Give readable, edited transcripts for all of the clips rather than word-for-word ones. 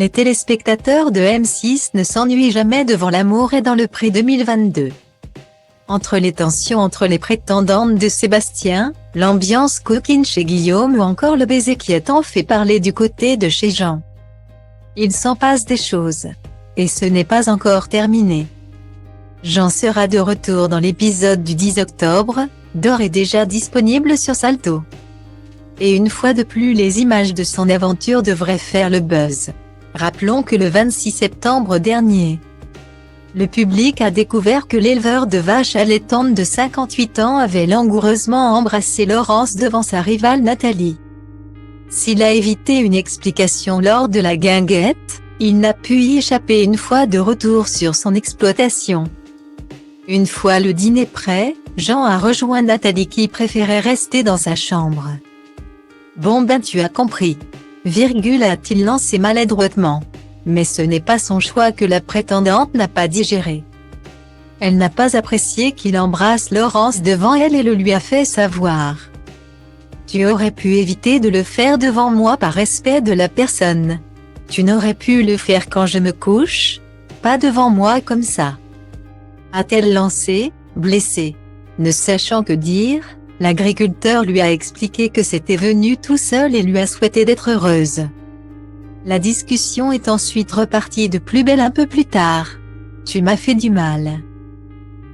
Les téléspectateurs de M6 ne s'ennuient jamais devant l'amour et dans le pré 2022. Entre les tensions entre les prétendantes de Sébastien, l'ambiance coquine chez Guillaume ou encore le baiser qui a tant fait parler du côté de chez Jean. Il s'en passe des choses. Et ce n'est pas encore terminé. Jean sera de retour dans l'épisode du 10 octobre, d'ores et déjà disponible sur Salto. Et une fois de plus les images de son aventure devraient faire le buzz. Rappelons que le 26 septembre dernier, le public a découvert que l'éleveur de vaches allaitantes de 58 ans avait langoureusement embrassé Laurence devant sa rivale Nathalie. S'il a évité une explication lors de la guinguette, il n'a pu y échapper une fois de retour sur son exploitation. Une fois le dîner prêt, Jean a rejoint Nathalie qui préférait rester dans sa chambre. « Bon ben tu as compris. » a-t-il lancé maladroitement. Mais ce n'est pas son choix que la prétendante n'a pas digéré. Elle n'a pas apprécié qu'il embrasse Laurence devant elle et le lui a fait savoir. « Tu aurais pu éviter de le faire devant moi par respect de la personne. Tu n'aurais pu le faire quand je me couche, pas devant moi comme ça. » A-t-elle lancé, blessée. Ne sachant que dire, l'agriculteur lui a expliqué que c'était venu tout seul et lui a souhaité d'être heureuse. La discussion est ensuite repartie de plus belle un peu plus tard. « Tu m'as fait du mal.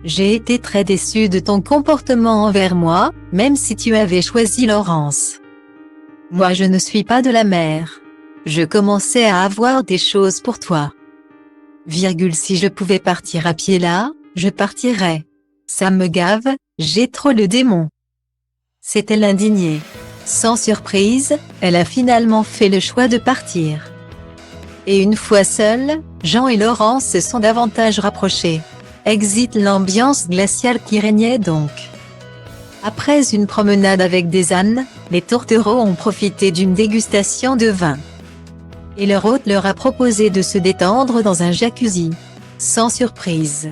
J'ai été très déçue de ton comportement envers moi, même si tu avais choisi Laurence. Moi je ne suis pas de la mer. Je commençais à avoir des choses pour toi. Si je pouvais partir à pied là, je partirais. Ça me gave, j'ai trop le démon. » S'est-elle indignée. Sans surprise, elle a finalement fait le choix de partir. Et une fois seuls, Jean et Laurence se sont davantage rapprochés. Exit l'ambiance glaciale qui régnait donc. Après une promenade avec des ânes, les tourtereaux ont profité d'une dégustation de vin. Et leur hôte leur a proposé de se détendre dans un jacuzzi. Sans surprise.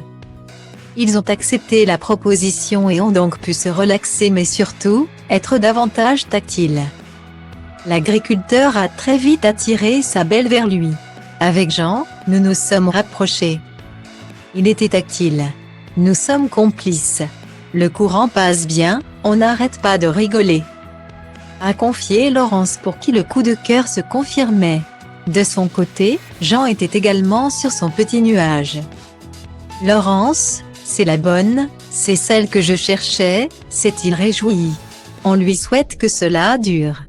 Ils ont accepté la proposition et ont donc pu se relaxer mais surtout, être davantage tactiles. L'agriculteur a très vite attiré sa belle vers lui. Avec Jean, nous nous sommes rapprochés. Il était tactile. Nous sommes complices. Le courant passe bien, on n'arrête pas de rigoler. A confié Laurence pour qui le coup de cœur se confirmait. De son côté, Jean était également sur son petit nuage. Laurence, c'est la bonne, c'est celle que je cherchais, s'est-il réjoui. On lui souhaite que cela dure.